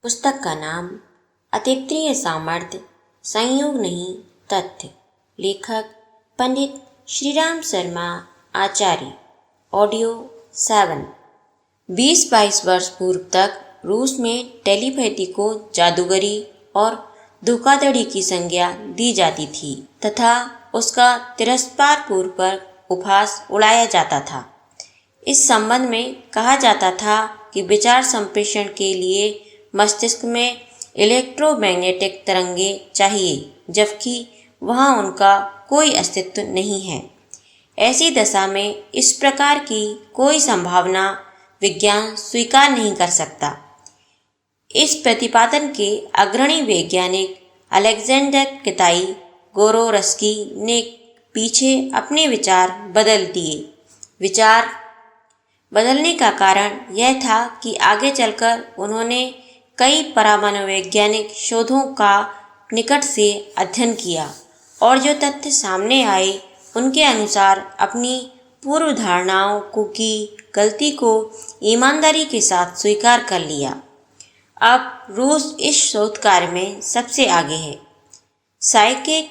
पुस्तक का नाम अतीन्द्रिय सामर्थ्य, संयोग नहीं तथ्य। लेखक पंडित श्रीराम शर्मा आचार्य। ऑडियो 7। 20-22 वर्ष पूर्व तक रूस में टेलीपैथी को जादूगरी और धोखाधड़ी की संज्ञा दी जाती थी तथा उसका तिरस्कार पूर्वक उपहास उड़ाया जाता था। इस संबंध में कहा जाता था कि विचार संप्रेषण के लिए मस्तिष्क में इलेक्ट्रोमैग्नेटिक तरंगे चाहिए, जबकि वहाँ उनका कोई अस्तित्व नहीं है। ऐसी दशा में इस प्रकार की कोई संभावना विज्ञान स्वीकार नहीं कर सकता। इस प्रतिपादन के अग्रणी वैज्ञानिक अलेक्जेंडर किताई गोरोरस्की ने पीछे अपने विचार बदल दिए। विचार बदलने का कारण यह था कि आगे चलकर उन्होंने कई परमाणुवैज्ञानिक शोधों का निकट से अध्ययन किया और जो तथ्य सामने आए उनके अनुसार अपनी पूर्व धारणाओं की गलती को ईमानदारी के साथ स्वीकार कर लिया। अब रूस इस शोध कार्य में सबसे आगे है। Psychic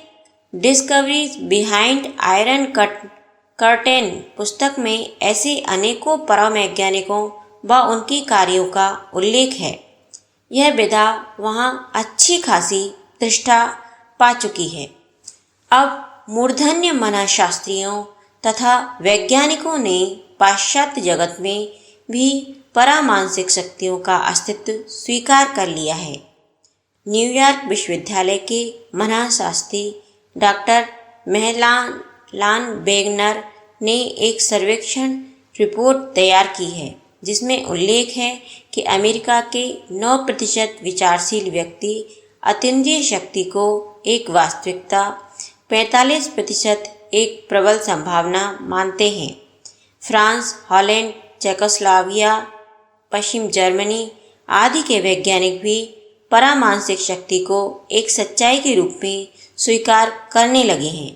discoveries behind iron curtain पुस्तक में ऐसे अनेकों परमवैज्ञानिकों व उनके कार्यों का उल्लेख है। यह विधा वहाँ अच्छी खासी प्रतिष्ठा पा चुकी है। अब मूर्धन्य मनःशास्त्रियों तथा वैज्ञानिकों ने पाश्चात्य जगत में भी परामानसिक शक्तियों का अस्तित्व स्वीकार कर लिया है। न्यूयॉर्क विश्वविद्यालय के मनःशास्त्री डॉक्टर मेहलान वेगनर ने एक सर्वेक्षण रिपोर्ट तैयार की है, जिसमें उल्लेख है कि अमेरिका के 9% विचारशील व्यक्ति अतीन्द्रिय शक्ति को एक वास्तविकता, 45% एक प्रबल संभावना मानते हैं। फ्रांस, हॉलैंड, चेकोस्लोवाकिया, पश्चिम जर्मनी आदि के वैज्ञानिक भी परामानसिक शक्ति को एक सच्चाई के रूप में स्वीकार करने लगे हैं।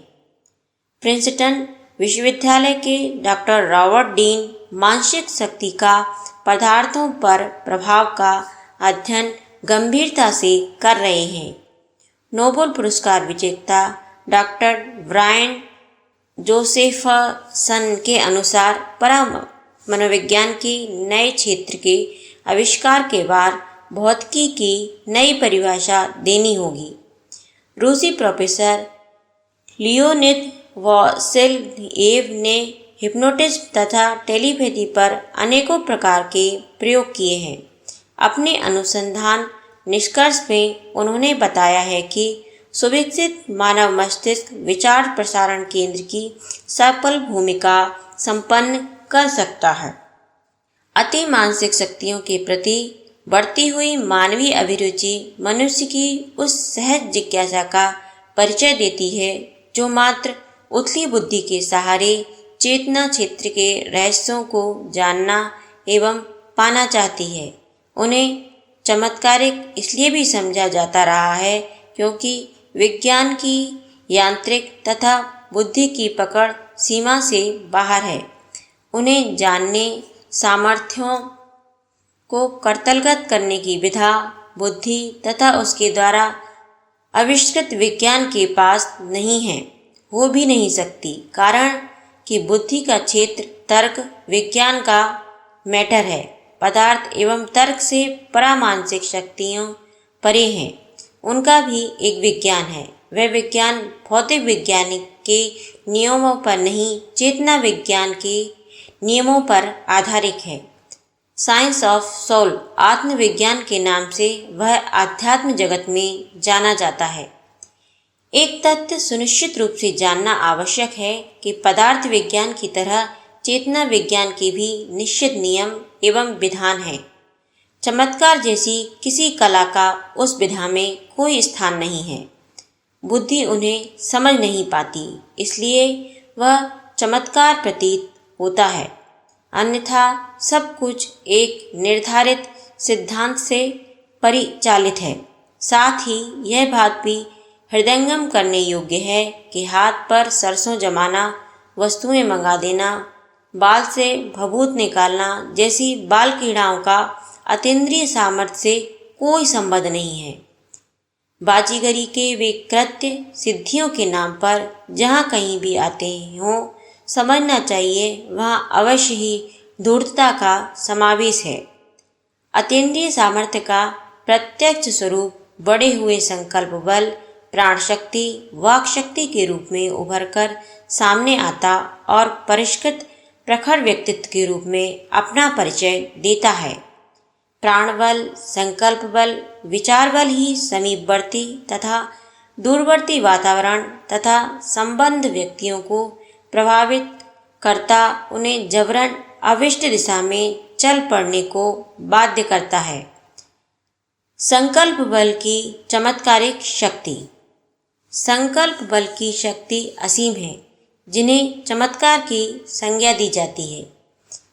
प्रिंसटन विश्वविद्यालय के डॉक्टर रॉबर्ट डीन मानसिक शक्ति का पदार्थों पर प्रभाव का अध्ययन गंभीरता से कर रहे हैं। नोबेल पुरस्कार विजेता डॉक्टर ब्रायन जोसेफसन के अनुसार मनोविज्ञान के नए क्षेत्र के आविष्कार के बाद भौतिकी की नई परिभाषा देनी होगी। रूसी प्रोफेसर लियोनिद वासिल्येव ने हिप्नोटिज्म तथा टेलीपैथी पर अनेकों प्रकार के प्रयोग किए हैं। अपने अनुसंधान निष्कर्ष में उन्होंने बताया है कि सुविकसित मानव मस्तिष्क विचार प्रसारण केंद्र की सफल भूमिका संपन्न कर सकता है। अति मानसिक शक्तियों के प्रति बढ़ती हुई मानवीय अभिरुचि मनुष्य की उस सहज जिज्ञासा का परिचय देती है जो मात्र उथली बुद्धि के सहारे चेतना क्षेत्र के रहस्यों को जानना एवं पाना चाहती है। उन्हें चमत्कारिक इसलिए भी समझा जाता रहा है क्योंकि विज्ञान की यांत्रिक तथा बुद्धि की पकड़ सीमा से बाहर है। उन्हें जानने सामर्थ्यों को कर्तलगत करने की विधा बुद्धि तथा उसके द्वारा आविष्कृत विज्ञान के पास नहीं है, हो भी नहीं सकती, कारण कि बुद्धि का क्षेत्र तर्क विज्ञान का मैटर है। पदार्थ एवं तर्क से परामानसिक शक्तियों परे हैं। उनका भी एक विज्ञान है। वह विज्ञान भौतिक विज्ञान के नियमों पर नहीं, चेतना विज्ञान के नियमों पर आधारित है। साइंस ऑफ सोल आत्मविज्ञान के नाम से वह आध्यात्म जगत में जाना जाता है। एक तथ्य सुनिश्चित रूप से जानना आवश्यक है कि पदार्थ विज्ञान की तरह चेतना विज्ञान के भी निश्चित नियम एवं विधान हैं। चमत्कार जैसी किसी कला का उस विधा में कोई स्थान नहीं है। बुद्धि उन्हें समझ नहीं पाती, इसलिए वह चमत्कार प्रतीत होता है। अन्यथा सब कुछ एक निर्धारित सिद्धांत से परिचालित है। साथ ही यह बात भी हृदयंगम करने योग्य है कि हाथ पर सरसों जमाना, वस्तुएं मंगा देना, बाल से भभूत निकालना जैसी बाल क्रीड़ाओं का अतीन्द्रिय सामर्थ्य से कोई संबंध नहीं है। बाजीगरी के वे कृत्य सिद्धियों के नाम पर जहाँ कहीं भी आते हों, समझना चाहिए वहाँ अवश्य ही धूर्तता का समावेश है। अतीन्द्रिय सामर्थ्य का प्रत्यक्ष स्वरूप बढ़े हुए संकल्प बल, प्राण शक्ति, वाक शक्ति के रूप में उभरकर सामने आता और परिष्कृत प्रखर व्यक्तित्व के रूप में अपना परिचय देता है। प्राण बल, संकल्प बल, विचार बल ही समीपवर्ती तथा दूरवर्ती वातावरण तथा संबंध व्यक्तियों को प्रभावित करता उन्हें जबरन अविष्ट दिशा में चल पड़ने को बाध्य करता है। संकल्प बल की चमत्कारिक शक्ति। संकल्प बल की शक्ति असीम है, जिन्हें चमत्कार की संज्ञा दी जाती है।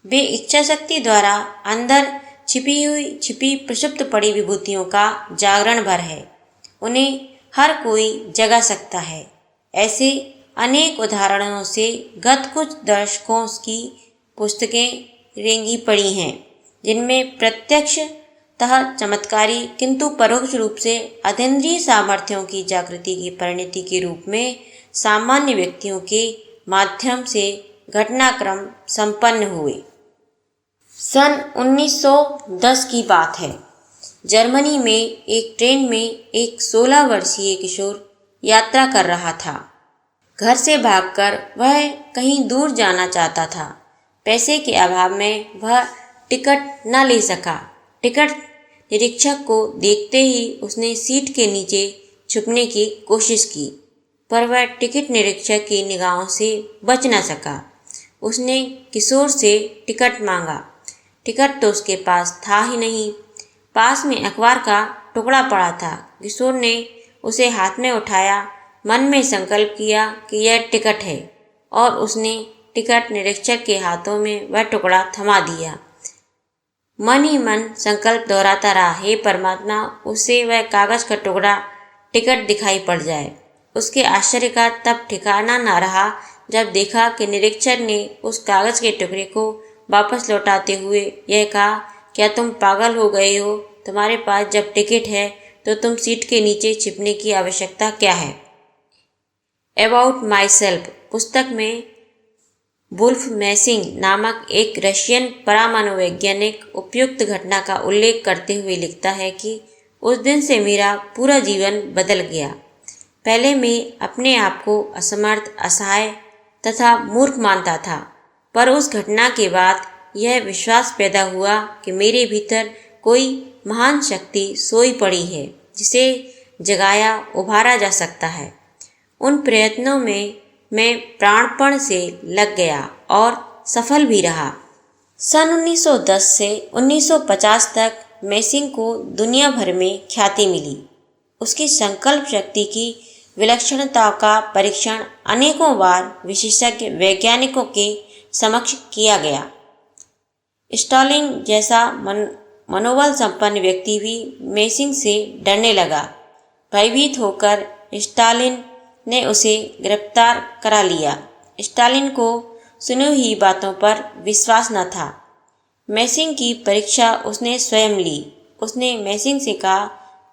वे इच्छा शक्ति द्वारा अंदर छिपी प्रसुप्त पड़ी विभूतियों का जागरण भर है। उन्हें हर कोई जगा सकता है। ऐसे अनेक उदाहरणों से गत कुछ दशकों की पुस्तकें रेंगी पड़ी हैं, जिनमें प्रत्यक्षतः चमत्कारी किंतु परोक्ष रूप से अतीन्द्रिय सामर्थ्यों की जागृति की परिणति के रूप में सामान्य व्यक्तियों के माध्यम से घटनाक्रम संपन्न हुए। सन 1910 की बात है। जर्मनी में एक ट्रेन में एक 16 वर्षीय किशोर यात्रा कर रहा था। घर से भागकर वह कहीं दूर जाना चाहता था। पैसे के अभाव में वह टिकट न ले सका। टिकट निरीक्षक को देखते ही उसने सीट के नीचे छुपने की कोशिश की, पर वह टिकट निरीक्षक की निगाहों से बच न सका। उसने किशोर से टिकट मांगा। टिकट तो उसके पास था ही नहीं। पास में अखबार का टुकड़ा पड़ा था। किशोर ने उसे हाथ में उठाया, मन में संकल्प किया कि यह टिकट है, और उसने टिकट निरीक्षक के हाथों में वह टुकड़ा थमा दिया। मन ही मन संकल्प दोहराता रहा, हे परमात्मा, उसे वह कागज का टुकड़ा टिकट दिखाई पड़ जाए। उसके आश्चर्य का तब ठिकाना न रहा जब देखा कि निरीक्षक ने उस कागज के टुकड़े को वापस लौटाते हुए यह कहा, क्या तुम पागल हो गए हो? तुम्हारे पास जब टिकट है तो तुम सीट के नीचे छिपने की आवश्यकता क्या है? अबाउट माई सेल्फ पुस्तक में वुल्फ मैसिंग नामक एक रशियन परमाणु वैज्ञानिक उपयुक्त घटना का उल्लेख करते हुए लिखता है कि उस दिन से मेरा पूरा जीवन बदल गया। पहले मैं अपने आप को असमर्थ, असहाय तथा मूर्ख मानता था, पर उस घटना के बाद यह विश्वास पैदा हुआ कि मेरे भीतर कोई महान शक्ति सोई पड़ी है, जिसे जगाया उभारा जा सकता है। उन प्रयत्नों में मैं प्राणपण से लग गया और सफल भी रहा। सन 1910 से 1950 तक मैसिंग को दुनिया भर में ख्याति मिली। उसकी संकल्प शक्ति की विलक्षणता का परीक्षण अनेकों बार विशेषज्ञ वैज्ञानिकों के समक्ष किया गया। स्टालिन जैसा मनोबल संपन्न व्यक्ति भी मैसिंग से डरने लगा। भयभीत होकर स्टालिन ने उसे गिरफ्तार करा लिया। स्टालिन को सुनी हुई बातों पर विश्वास न था। मैसिंग की परीक्षा उसने स्वयं ली। उसने मैसिंग से कहा,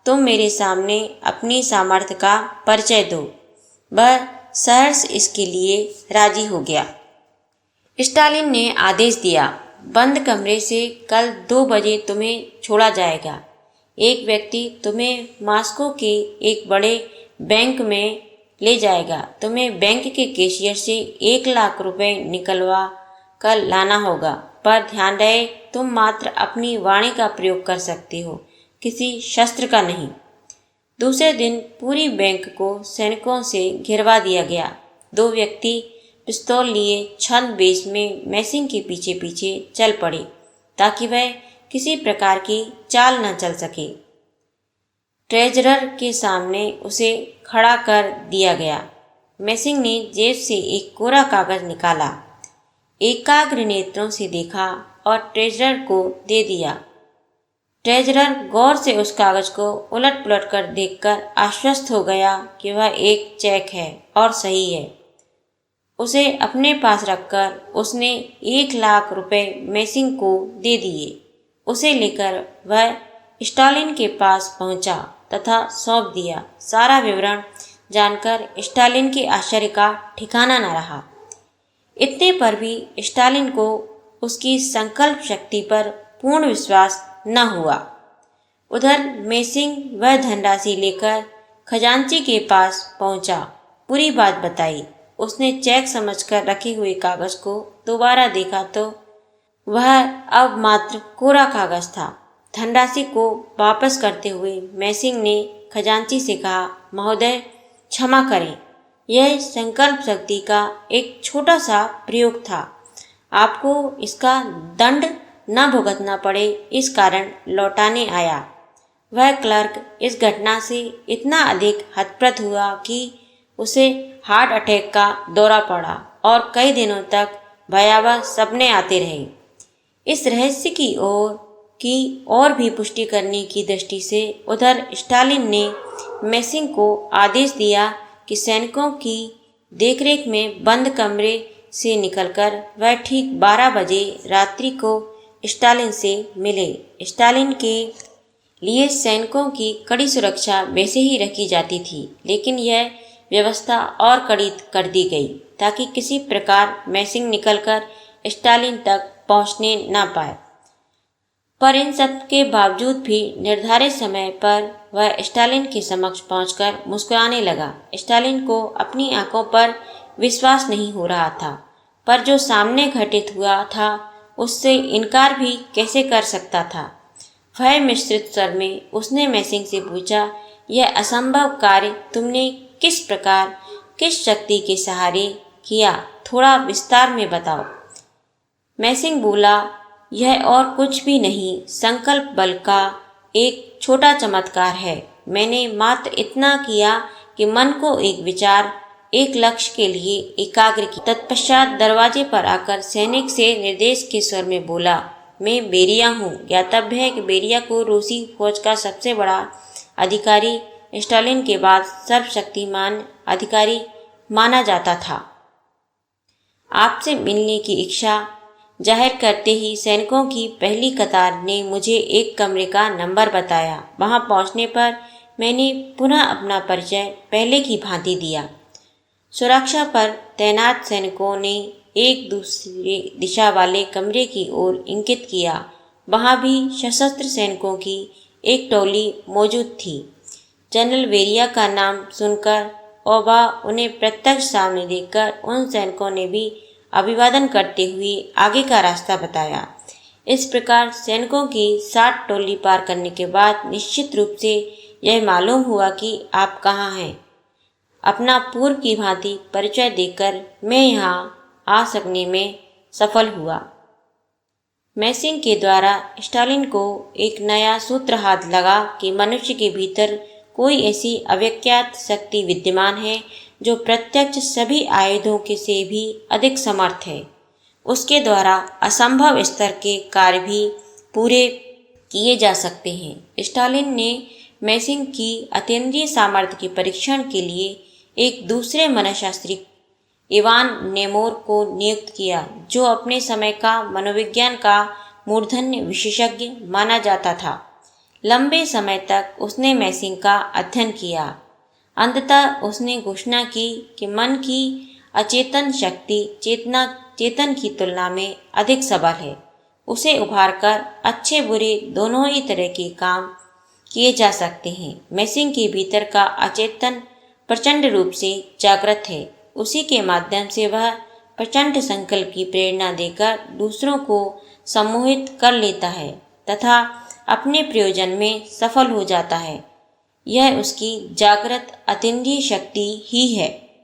तुम मेरे सामने अपनी सामर्थ्य का परिचय दो। वह सहर्ष इसके लिए राजी हो गया। स्टालिन ने आदेश दिया, बंद कमरे से कल 2 बजे तुम्हें छोड़ा जाएगा। एक व्यक्ति तुम्हें मॉस्को के एक बड़े बैंक में ले जाएगा। तुम्हें बैंक के कैशियर से 1 लाख रुपए निकलवा कर लाना होगा, पर ध्यान रहे तुम मात्र अपनी वाणी का प्रयोग कर सकते हो, किसी शस्त्र का नहीं। दूसरे दिन पूरी बैंक को सैनिकों से घिरवा दिया गया। 2 व्यक्ति पिस्तौल लिए छद्मवेश में मैसिंग के पीछे पीछे चल पड़े, ताकि वह किसी प्रकार की चाल न चल सके। ट्रेजरर के सामने उसे खड़ा कर दिया गया। मैसिंग ने जेब से एक कोरा कागज निकाला, एकाग्र नेत्रों से देखा और ट्रेजरर को दे दिया। ट्रेजरर गौर से उस कागज को उलट पुलट कर देखकर आश्वस्त हो गया कि वह एक चेक है और सही है। उसे अपने पास रखकर उसने 1 लाख रुपए मैसिंग को दे दिए। उसे लेकर वह स्टालिन के पास पहुंचा तथा सौंप दिया। सारा विवरण जानकर स्टालिन के आश्चर्य का ठिकाना न रहा। इतने पर भी स्टालिन को उसकी संकल्प शक्ति पर पूर्ण विश्वास न हुआ। उधर मेसिंग वह धनराशि लेकर खजांची के पास पहुंचा। पूरी बात बताई। उसने चेक समझकर रखे हुए कागज को दोबारा देखा तो वह अब मात्र कोरा कागज था। धनराशि को वापस करते हुए मेसिंग ने खजांची से कहा, महोदय क्षमा करें, यह संकल्प शक्ति का एक छोटा सा प्रयोग था। आपको इसका दंड न भुगतना पड़े इस कारण लौटाने आया। वह क्लर्क इस घटना से इतना अधिक हतप्रभ हुआ कि उसे हार्ट अटैक का दौरा पड़ा और कई दिनों तक भयावह सपने आते रहे। इस रहस्य की और भी पुष्टि करने की दृष्टि से उधर स्टालिन ने मेसिंग को आदेश दिया कि सैनिकों की देखरेख में बंद कमरे से निकलकर वह ठीक 12 बजे रात्रि को स्टालिन से मिले। स्टालिन के लिए सैनिकों की कड़ी सुरक्षा वैसे ही रखी जाती थी, लेकिन यह व्यवस्था और कड़ी कर दी गई ताकि किसी प्रकार मेसिंग निकलकर स्टालिन तक पहुंचने न पाए। पर इन सब के बावजूद भी निर्धारित समय पर वह स्टालिन के समक्ष पहुंचकर मुस्कुराने लगा। स्टालिन को अपनी आंखों पर विश्वास नहीं हो रहा था, पर जो सामने घटित हुआ था उससे इनकार भी कैसे कर सकता था। भय मिश्रित स्वर में उसने मेसिंग से पूछा, यह असंभव कार्य तुमने किस प्रकार, किस शक्ति के सहारे किया, थोड़ा विस्तार में बताओ। मेसिंग बोला, यह और कुछ भी नहीं, संकल्प बल का एक छोटा चमत्कार है। मैंने मात्र इतना किया कि मन को एक विचार, एक लक्ष्य के लिए एकाग्र किया। तत्पश्चात दरवाजे पर आकर सैनिक से निर्देश के स्वर में बोला, मैं बेरिया हूँ। ज्ञातव्य है कि बेरिया को रूसी फौज का सबसे बड़ा अधिकारी, स्टालिन के बाद सर्वशक्तिमान अधिकारी माना जाता था। आपसे मिलने की इच्छा जाहिर करते ही सैनिकों की पहली कतार ने मुझे एक कमरे का नंबर बताया। वहां पहुंचने पर मैंने पुनः अपना परिचय पहले की भांति दिया। सुरक्षा पर तैनात सैनिकों ने एक दूसरे दिशा वाले कमरे की ओर इंगित किया। वहां भी सशस्त्र सैनिकों की एक टोली मौजूद थी। जनरल बेरिया का नाम सुनकर और वह उन्हें प्रत्यक्ष सामने देखकर उन सैनिकों ने भी अभिवादन करते हुए आगे का रास्ता बताया। इस प्रकार सैनिकों की 60 टोली पार करने के बाद निश्चित रूप से यह मालूम हुआ कि आप कहाँ हैं। अपना पूर्व की भांति परिचय देकर मैं यहाँ आ सकने में सफल हुआ। मेसिंग के द्वारा स्टालिन को एक नया सूत्र हाथ लगा कि मनुष्य के भीतर कोई ऐसी अव्यक्त शक्ति विद्यमान है जो प्रत्यक्ष सभी आयुधों के से भी अधिक समर्थ है। उसके द्वारा असंभव स्तर के कार्य भी पूरे किए जा सकते हैं। स्टालिन ने मेसिंग की अतीन्द्रिय सामर्थ्य के परीक्षण के लिए एक दूसरे मनोशास्त्री इवान नेमोर को नियुक्त किया, जो अपने समय का मनोविज्ञान का मूर्धन्य विशेषज्ञ माना जाता था। लंबे समय तक उसने मेसिंग का अध्ययन किया। अंततः उसने घोषणा की कि मन की अचेतन शक्ति चेतन की तुलना में अधिक सबल है। उसे उभारकर अच्छे बुरे दोनों ही तरह के काम किए जा सकते हैं। मेसिंग के भीतर का अचेतन प्रचंड रूप से जागृत है। उसी के माध्यम से वह प्रचंड संकल्प की प्रेरणा देकर दूसरों को सम्मोहित कर लेता है तथा अपने प्रयोजन में सफल हो जाता है। यह उसकी जागृत अतीन्द्रिय शक्ति ही है।